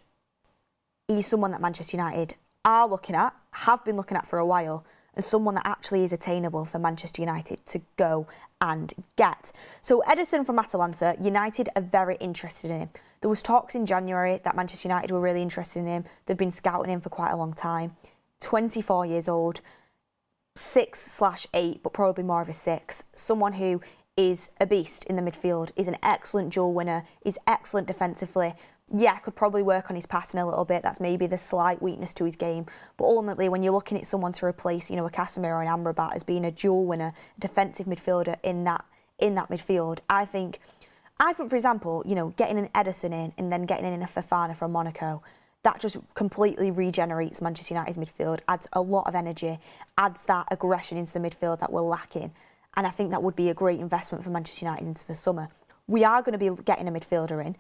he's someone that Manchester United are looking at, have been looking at for a while, and someone that actually is attainable for Manchester United to go and get. So Ederson from Atalanta, United are very interested in him. There was talks in January that Manchester United were really interested in him. They've been scouting him for quite a long time. 24 years old, 6/8, but probably more of a 6. Someone who is a beast in the midfield, is an excellent duel winner, is excellent defensively. Yeah, could probably work on his passing a little bit. That's maybe the slight weakness to his game. But ultimately, when you're looking at someone to replace, you know, a Casemiro and Amrabat as being a dual winner, defensive midfielder in that midfield, I think, for example, you know, getting an Ederson in and then getting in a Fofana from Monaco, that just completely regenerates Manchester United's midfield, adds a lot of energy, adds that aggression into the midfield that we're lacking. And I think that would be a great investment for Manchester United into the summer. We are going to be getting a midfielder in,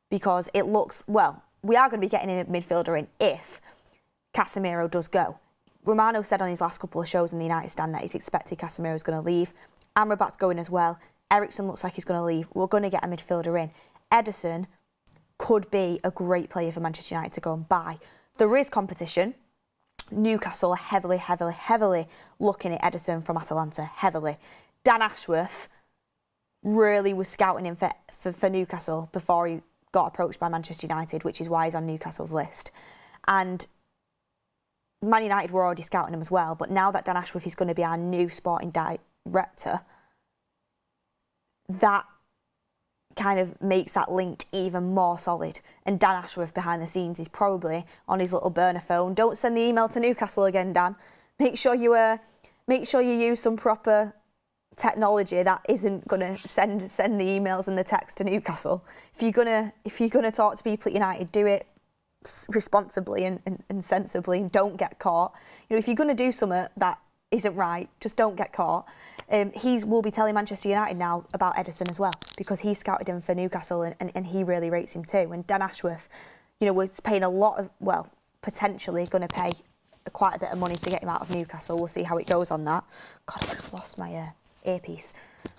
because it looks, well, we are going to be getting in a midfielder in if Casemiro does go. Romano said on his last couple of shows in the United stand that he's expected Casemiro's going to leave. Amrabat's going as well. Eriksen looks like he's going to leave. We're going to get a midfielder in. Ederson could be a great player for Manchester United to go and buy. There is competition. Newcastle are heavily, heavily, heavily looking at Ederson from Atalanta, heavily. Dan Ashworth really was scouting him for Newcastle before he got approached by Manchester United, which is why he's on Newcastle's list. And Man United were already scouting him as well, but now that Dan Ashworth is going to be our new sporting director, that kind of makes that link even more solid. And Dan Ashworth behind the scenes is probably on his little burner phone. Don't send the email to Newcastle again, Dan. Make sure you use some proper technology that isn't going to send the emails and the text to Newcastle. If you're gonna talk to people at United, do it responsibly and sensibly, and don't get caught. You know, if you're going to do something that isn't right, just don't get caught. He will be telling Manchester United now about Ederson as well, because he scouted him for Newcastle and he really rates him too. And Dan Ashworth, you know, was paying a lot of, well, potentially going to pay quite a bit of money to get him out of Newcastle. We'll see how it goes on that. God, I just lost my earpiece.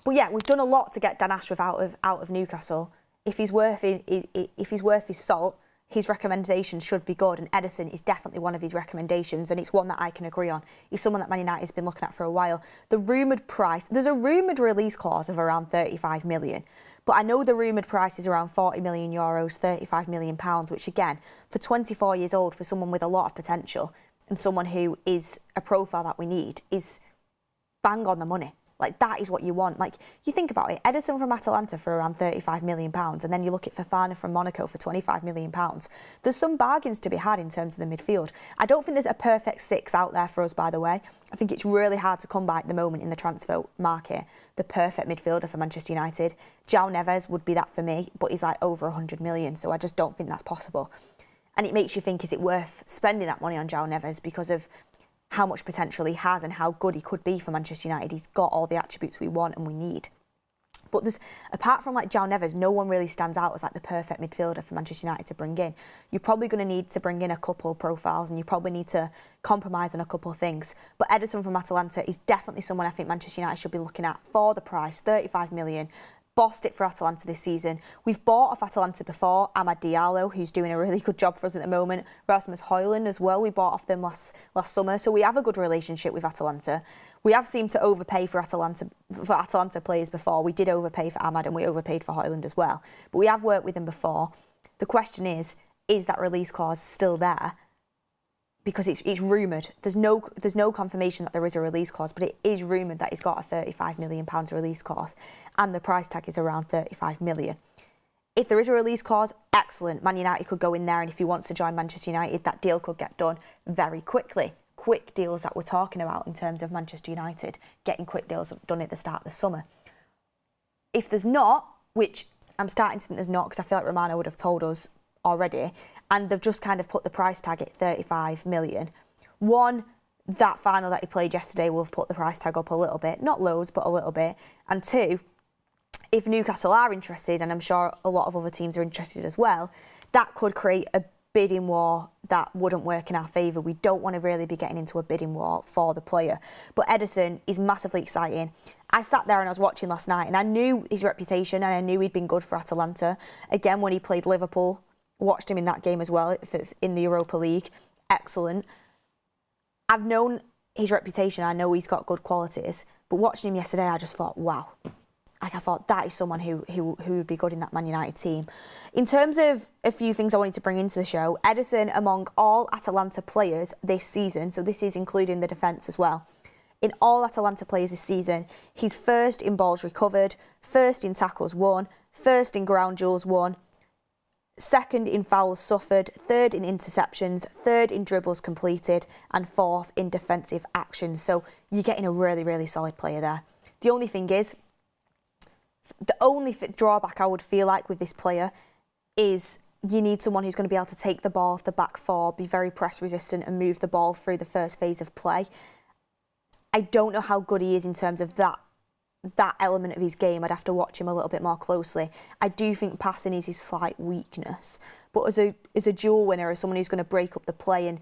But yeah, we've done a lot to get Dan Ashworth out of Newcastle. If he's worth his salt, his recommendations should be good, and Ederson is definitely one of his recommendations, and it's one that I can agree on. He's someone that Man United has been looking at for a while. The rumoured price, there's a rumoured release clause of around 35 million, but I know the rumoured price is around 40 million euros, 35 million pounds, which again, for 24 years old, for someone with a lot of potential, and someone who is a profile that we need, is bang on the money. Like, that is what you want. Like, you think about it, Ederson from Atalanta for around 35 million pounds, and then you look at Fofana from Monaco for 25 million pounds. There's some bargains to be had in terms of the midfield. I don't think there's a perfect 6 out there for us, by the way. I think it's really hard to come by at the moment in the transfer market, the perfect midfielder for Manchester United. João Neves would be that for me, but he's like over 100 million, so I just don't think that's possible. And it makes you think, is it worth spending that money on João Neves because of how much potential he has and how good he could be for Manchester United? He's got all the attributes we want and we need. But there's, apart from like João Neves, no one really stands out as like the perfect midfielder for Manchester United to bring in. You're probably going to need to bring in a couple of profiles, and you probably need to compromise on a couple of things. But Ederson from Atalanta is definitely someone I think Manchester United should be looking at for the price, 35 million. bossed it for Atalanta this season. We've bought off Atalanta before, Amad Diallo, who's doing a really good job for us at the moment. Rasmus Højlund as well, we bought off them last summer. So we have a good relationship with Atalanta. We have seemed to overpay for Atalanta players before. We did overpay for Amad and we overpaid for Højlund as well. But we have worked with them before. The question is that release clause still there? Because it's rumoured. There's no confirmation that there is a release clause, but it is rumoured that he's got a £35 million release clause, and the price tag is around 35 million. If there is a release clause, excellent. Man United could go in there, and if he wants to join Manchester United, that deal could get done very quickly. Quick deals that we're talking about in terms of Manchester United, getting quick deals done at the start of the summer. If there's not, which I'm starting to think there's not, because I feel like Romano would have told us already, and they've just kind of put the price tag at 35 million. One, that final that he played yesterday will have put the price tag up a little bit, not loads, but a little bit. And two, if Newcastle are interested, and I'm sure a lot of other teams are interested as well, that could create a bidding war that wouldn't work in our favour. We don't want to really be getting into a bidding war for the player. But Ederson is massively exciting. I sat there and I was watching last night, and I knew his reputation and I knew he'd been good for Atalanta. Again, when he played Liverpool, watched him in that game as well, in the Europa League. Excellent. I've known his reputation. I know he's got good qualities. But watching him yesterday, I just thought, wow. Like, I thought that is someone who would be good in that Man United team. In terms of a few things I wanted to bring into the show, Ederson, among all Atalanta players this season, so this is including the defence as well, in all Atalanta players this season, he's first in balls recovered, first in tackles won, first in ground duels won, second in fouls suffered, third in interceptions, third in dribbles completed, and fourth in defensive actions. So you're getting a really, really solid player there. The only thing is, the only drawback I would feel like with this player is you need someone who's going to be able to take the ball off the back four, be very press resistant and move the ball through the first phase of play. I don't know how good he is in terms of that element of his game. I'd have to watch him a little bit more closely. I do think passing is his slight weakness, but as a duel winner, as someone who's going to break up the play and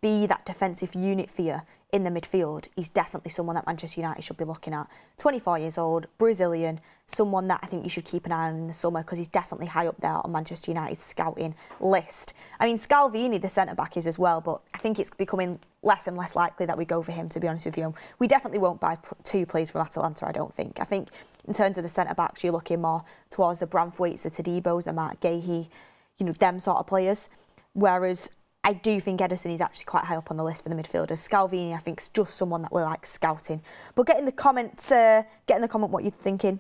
be that defensive unit for you in the midfield, he's definitely someone that Manchester United should be looking at. 24 years old, Brazilian, someone that I think you should keep an eye on in the summer because he's definitely high up there on Manchester United's scouting list. I mean, Scalvini, the centre-back, is as well, but I think it's becoming less and less likely that we go for him, to be honest with you. We definitely won't buy two players from Atalanta, I don't think. I think in terms of the centre-backs, you're looking more towards the Branthwaites, the Tadibos, the Mark Gahey, them sort of players. Whereas I do think Ederson is actually quite high up on the list for the midfielders. Scalvini, I think, is just someone that we're like scouting. But get in the comment what you're thinking.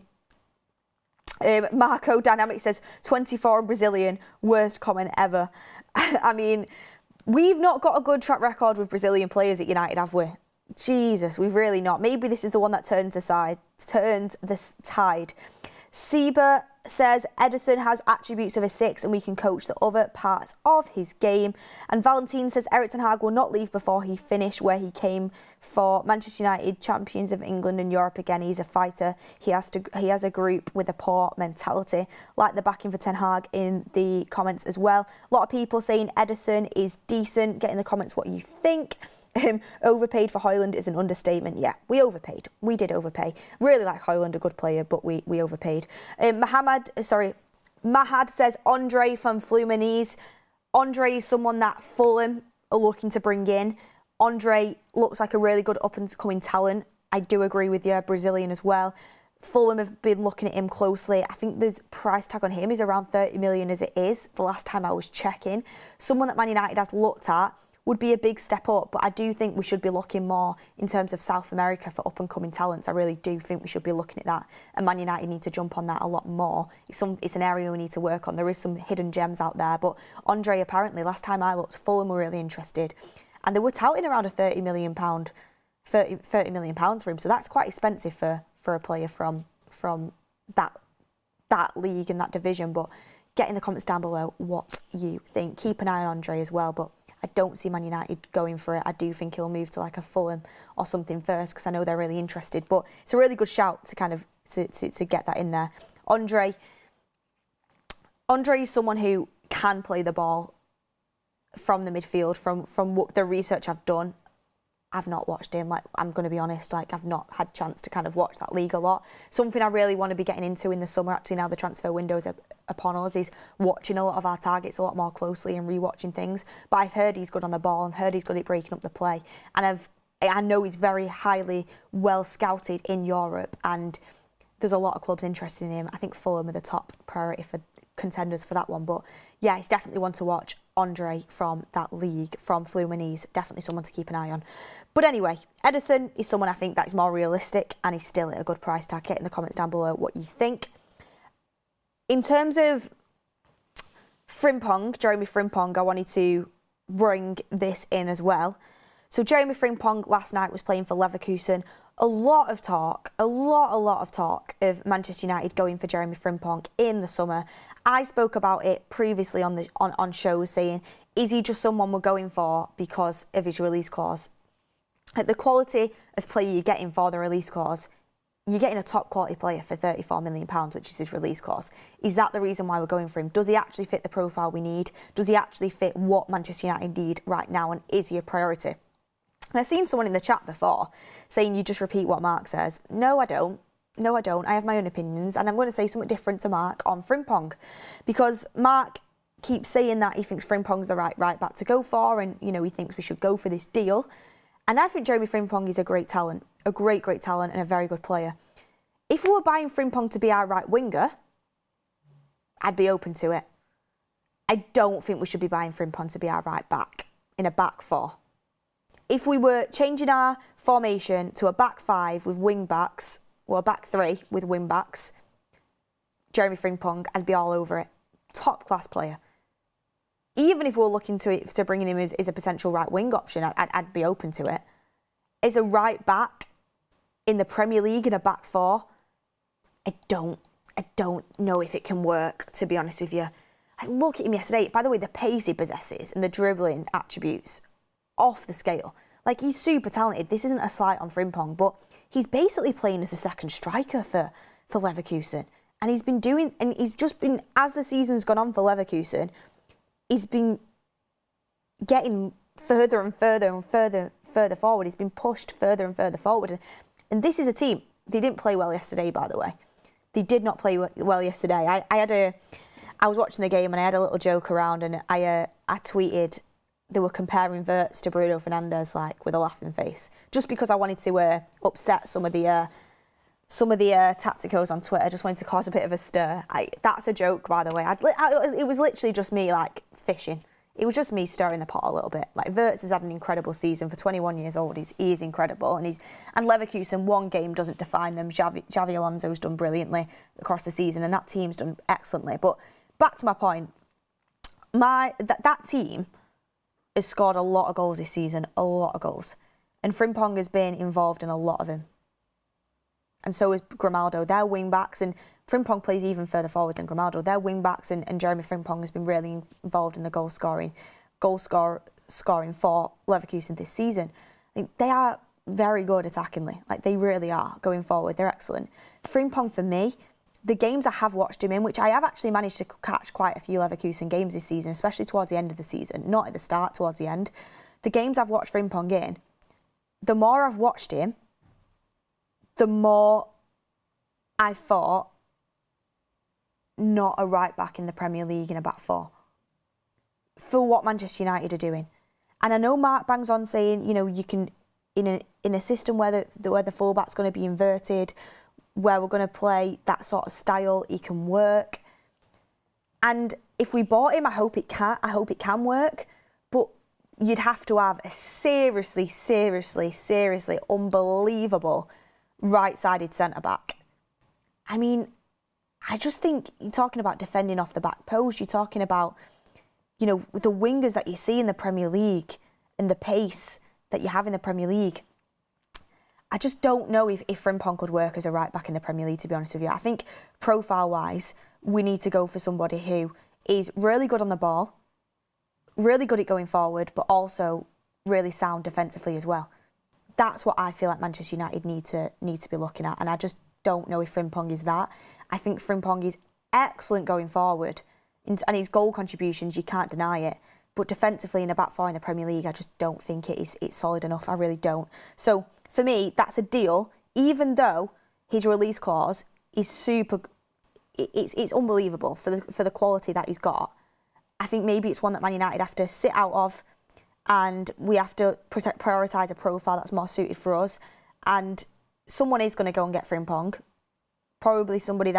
Marco Dynamic says 24 and Brazilian, worst comment ever. I mean, we've not got a good track record with Brazilian players at United, have we? Jesus, we've really not. Maybe this is the one that turned the tide. Seba says Ederson has attributes of a 6 and we can coach the other parts of his game. And Valentine says Erik ten Hag will not leave before he finished where he came for Manchester United, champions of England and Europe again. He's a fighter. He has a group with a poor mentality. Like the backing for Ten Hag in the comments as well. A lot of people saying Ederson is decent. Get in the comments what you think. Overpaid for Højlund is an understatement. Yeah, we overpaid. We did overpay. Really like Højlund, a good player, but we overpaid. Mahad says Andre from Fluminense. Andre is someone that Fulham are looking to bring in. Andre looks like a really good up-and-coming talent. I do agree with you, Brazilian as well. Fulham have been looking at him closely. I think the price tag on him is around 30 million as it is, the last time I was checking. Someone that Man United has looked at would be a big step up, but I do think we should be looking more in terms of South America for up-and-coming talents. I really do think we should be looking at that, and Man United need to jump on that a lot more. It's an area we need to work on. There is some hidden gems out there, but Andre, apparently, last time I looked, Fulham were really interested, and they were touting around a £30 million for him, so that's quite expensive for a player from that league and that division. But get in the comments down below what you think. Keep an eye on Andre as well, but I don't see Man United going for it. I do think he'll move to like a Fulham or something first because I know they're really interested. But it's a really good shout to kind of to get that in there. Andre is someone who can play the ball from the midfield. From what the research I've done, I've not watched him. Like, I'm going to be honest, like, I've not had a chance to kind of watch that league a lot. Something I really want to be getting into in the summer, actually, now the transfer windows are upon us, is watching a lot of our targets a lot more closely and rewatching things. But I've heard he's good on the ball. I've heard he's good at breaking up the play. And I know he's very highly well scouted in Europe, and there's a lot of clubs interested in him. I think Fulham are the top priority for contenders for that one. But yeah, he's definitely one to watch. Andre from that league, from Fluminense, definitely someone to keep an eye on. But anyway, Ederson is someone I think that is more realistic, and he's still at a good price tag. Get in the comments down below what you think. In terms of Frimpong, Jeremy Frimpong, I wanted to bring this in as well. So Jeremy Frimpong last night was playing for Leverkusen. A lot of talk of Manchester United going for Jeremy Frimpong in the summer. I spoke about it previously on shows, saying, is he just someone we're going for because of his release clause? At the quality of player you're getting for the release clause, you're getting a top quality player for £34 million, which is his release clause. Is that the reason why we're going for him? Does he actually fit the profile we need? Does he actually fit what Manchester United need right now? And is he a priority? And I've seen someone in the chat before saying you just repeat what Mark says. No, I don't. No, I don't. I have my own opinions, and I'm going to say something different to Mark on Frimpong, because Mark keeps saying that he thinks Frimpong's the right back to go for, and he thinks we should go for this deal. And I think Jeremy Frimpong is a great talent, a great talent, and a very good player. If we were buying Frimpong to be our right winger, I'd be open to it. I don't think we should be buying Frimpong to be our right back in a back four. If we were changing our formation to a back five with wing backs, or a back three with wing backs, Jeremy Frimpong, I'd be all over it. Top class player. Even if we were looking to bringing him as a potential right wing option, I'd be open to it. As a right back in the Premier League in a back four, I don't know if it can work, to be honest with you. I look at him yesterday. By the way, the pace he possesses and the dribbling attributes, off the scale. Like, he's super talented. This isn't a slight on Frimpong, but he's basically playing as a second striker for Leverkusen. And he's just been, as the season's gone on for Leverkusen, he's been getting further and further forward. He's been pushed further and further forward. And this is a team. They didn't play well yesterday, by the way. They did not play well yesterday. I was watching the game and I had a little joke around, and I tweeted they were comparing Wirtz to Bruno Fernandes, like, with a laughing face, just because I wanted to upset some of the tacticos on Twitter. I just wanted to cause a bit of a stir. That's a joke, by the way. It was literally just me, like, fishing. It was just me stirring the pot a little bit. Like, Wirtz has had an incredible season for 21 years old. He is incredible, and Leverkusen, one game doesn't define them. Xavi Alonso's done brilliantly across the season, and that team's done excellently. But back to my point, that team has scored a lot of goals this season, a lot of goals. And Frimpong has been involved in a lot of them. And so is Grimaldo. They're wing-backs, and Frimpong plays even further forward than Grimaldo. They're wing-backs, and Jeremy Frimpong has been really involved in the goal scoring for Leverkusen this season. They are very good attackingly. Like, they really are going forward. They're excellent. Frimpong, for me, the games I have watched him in, which I have actually managed to catch quite a few Leverkusen games this season, especially towards the end of the season, not at the start, towards the end. The games I've watched Frimpong in, the more I've watched him, the more I thought not a right back in the Premier League in a back four for what Manchester United are doing. And I know Mark bangs on saying, you can, in a system where the fullback's going to be inverted, where we're going to play that sort of style, he can work. And if we bought him, I hope it can work. But you'd have to have a seriously unbelievable right-sided centre-back. I mean, I just think you're talking about defending off the back post. You're talking about, the wingers that you see in the Premier League and the pace that you have in the Premier League. I just don't know if Frimpong could work as a right back in the Premier League, to be honest with you. I think profile-wise, we need to go for somebody who is really good on the ball, really good at going forward, but also really sound defensively as well. That's what I feel like Manchester United need to be looking at, and I just don't know if Frimpong is that. I think Frimpong is excellent going forward, and his goal contributions, you can't deny it. But defensively in a back four in the Premier League, I just don't think it's solid enough. I really don't. So for me, that's a deal, even though his release clause is super. It's unbelievable for the quality that he's got. I think maybe it's one that Man United have to sit out of, and we have to prioritise a profile that's more suited for us. And someone is going to go and get Frimpong. Probably somebody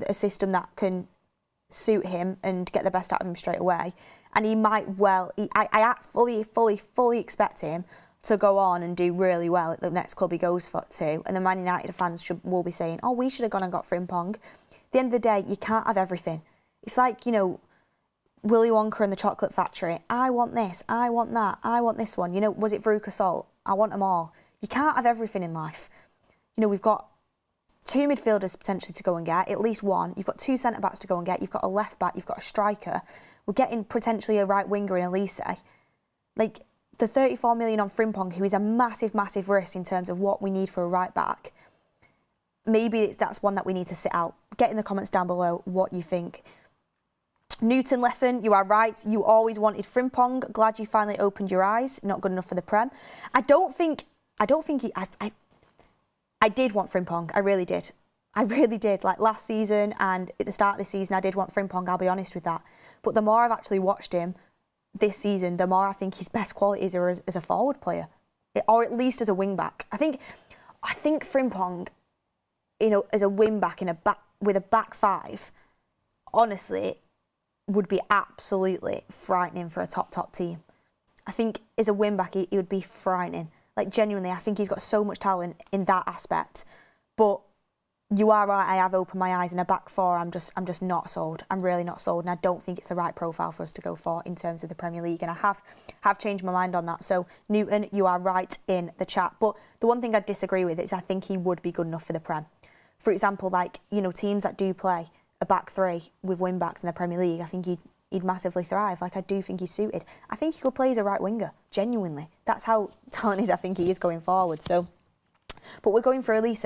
a system that can suit him and get the best out of him straight away. And he might I fully expect him to go on and do really well at the next club he goes to. And the Man United fans will be saying, oh, we should have gone and got Frimpong. At the end of the day, you can't have everything. It's like, you know, Willy Wonka and the Chocolate Factory. I want this, I want that, I want this one. You know, was it Veruca Salt? I want them all. You can't have everything in life. You know, we've got 2 midfielders potentially to go and get, at least one. You've got 2 centre-backs to go and get. You've got a left-back, you've got a striker. We're getting potentially a right winger in Elise. Like, the 34 million on Frimpong, who is a massive, massive risk in terms of what we need for a right-back, maybe that's one that we need to sit out. Get in the comments down below what you think. Newton Lesson, you are right. You always wanted Frimpong. Glad you finally opened your eyes. Not good enough for the Prem. I did want Frimpong. I really did. I really did. Like last season and at the start of this season, I did want Frimpong. I'll be honest with that. But the more I've actually watched him this season, the more I think his best qualities are as a forward player, or at least as a wing back. I think Frimpong, you know, as a wing back with a back five, honestly, would be absolutely frightening for a top team. I think as a wing back, he would be frightening. Like genuinely, I think he's got so much talent in that aspect. But you are right, I have opened my eyes in a back four. I'm just not sold. I'm really not sold, and I don't think it's the right profile for us to go for in terms of the Premier League. And I have changed my mind on that. So Newton, you are right in the chat. But the one thing I disagree with is I think he would be good enough for the Prem. For example, like, you know, teams that do play a back three with wing backs in the Premier League, I think he'd massively thrive. Like, I do think he's suited. I think he could play as a right winger, genuinely. That's how talented I think he is going forward. So, but we're going for Elise,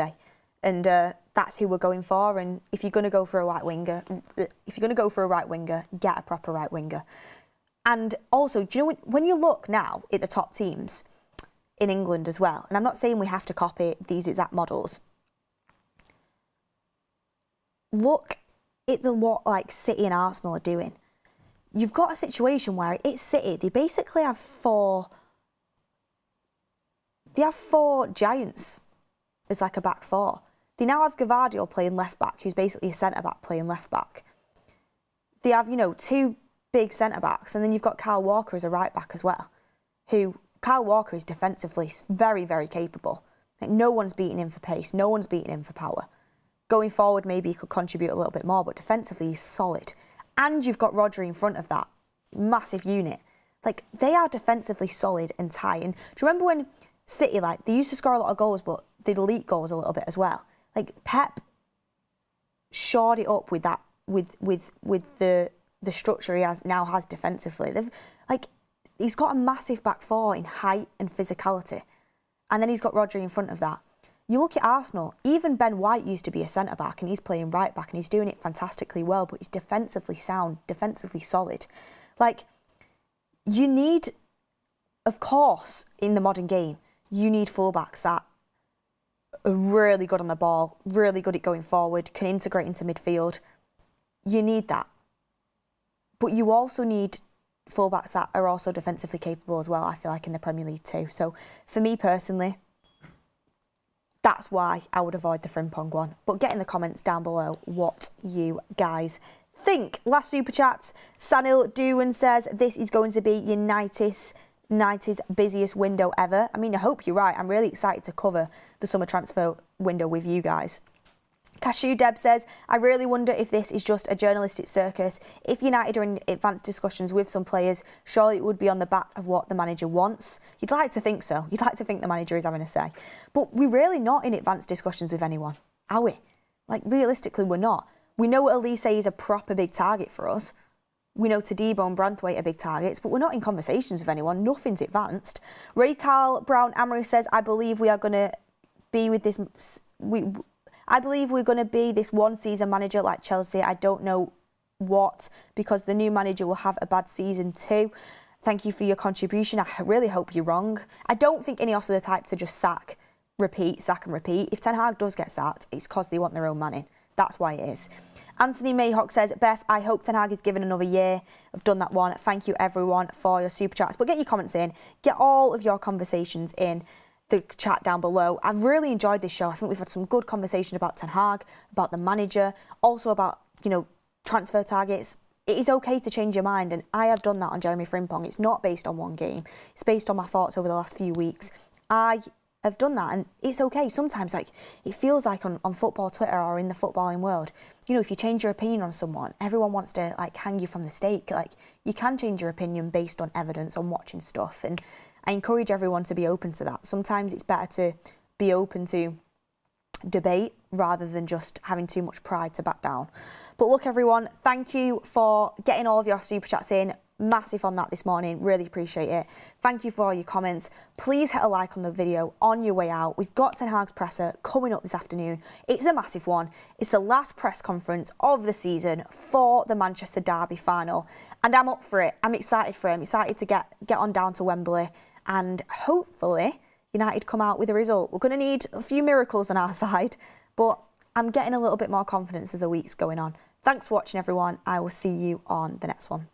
and that's who we're going for. And if you're going to go for a right winger, get a proper right winger. And also, do you know, when you look now at the top teams in England as well, and I'm not saying we have to copy these exact models, look at what like City and Arsenal are doing. You've got a situation where it's City. They basically have four giants as like a back four. They now have Gvardiol playing left back, who's basically a centre back playing left back. They have, you know, 2 big centre backs, and then you've got Kyle Walker as a right back as well. Kyle Walker is defensively very, very capable. Like, no one's beating him for pace. No one's beating him for power. Going forward, maybe he could contribute a little bit more, but defensively he's solid. And you've got Rodri in front of that massive unit. Like, they are defensively solid and tight. And do you remember when City, like, they used to score a lot of goals, but they'd leak goals a little bit as well? Like, Pep shored it up with that, with the structure he now has defensively. He's got a massive back four in height and physicality, and then he's got Rodri in front of that. You look at Arsenal, even Ben White used to be a centre-back, and he's playing right-back, and he's doing it fantastically well, but he's defensively sound, defensively solid. Like, you need, of course, in the modern game, you need full-backs that are really good on the ball, really good at going forward, can integrate into midfield. You need that. But you also need full-backs that are also defensively capable as well, I feel like, in the Premier League too. So, for me personally, that's why I would avoid the Frimpong one. But get in the comments down below what you guys think. Last super chats. Sanil Dewan says this is going to be United's busiest window ever. I mean, I hope you're right. I'm really excited to cover the summer transfer window with you guys. Cashew Deb says, I really wonder if this is just a journalistic circus. If United are in advanced discussions with some players, surely it would be on the back of what the manager wants. You'd like to think so. You'd like to think the manager is having a say. But we're really not in advanced discussions with anyone, are we? Like, realistically, we're not. We know Elise is a proper big target for us. We know Tadibo and Branthwaite are big targets, but we're not in conversations with anyone. Nothing's advanced. Ray Carl Brown Amory says, I believe we are going to be with this... I believe we're going to be this one-season manager like Chelsea. I don't know What? Because the new manager will have a bad season too. Thank you for your contribution. I really hope you're wrong. I don't think INEOS are the type to just sack and repeat. If Ten Hag does get sacked, it's because they want their own man in. That's why it is. Anthony Mayhawk says, Beth, I hope Ten Hag is given another year. I've done that one. Thank you, everyone, for your super chats. But get your comments in. Get all of your conversations in the chat down below. I've really enjoyed this show. I think we've had some good conversation about Ten Hag, about the manager, also about, transfer targets. It is okay to change your mind, and I have done that on Jeremy Frimpong. It's not based on one game. It's based on my thoughts over the last few weeks. I have done that, and it's okay. Sometimes, it feels like on football Twitter or in the footballing world, if you change your opinion on someone, everyone wants to, hang you from the stake. You can change your opinion based on evidence, on watching stuff, and I encourage everyone to be open to that. Sometimes it's better to be open to debate rather than just having too much pride to back down. But look, everyone, thank you for getting all of your super chats in. Massive on that this morning. Really appreciate it. Thank you for all your comments. Please hit a like on the video on your way out. We've got Ten Hag's presser coming up this afternoon. It's a massive one. It's the last press conference of the season for the Manchester Derby final. And I'm up for it. I'm excited for it. I'm excited to get on down to Wembley and hopefully United come out with a result. We're going to need a few miracles on our side, but I'm getting a little bit more confidence as the week's going on. Thanks for watching, everyone. I will see you on the next one.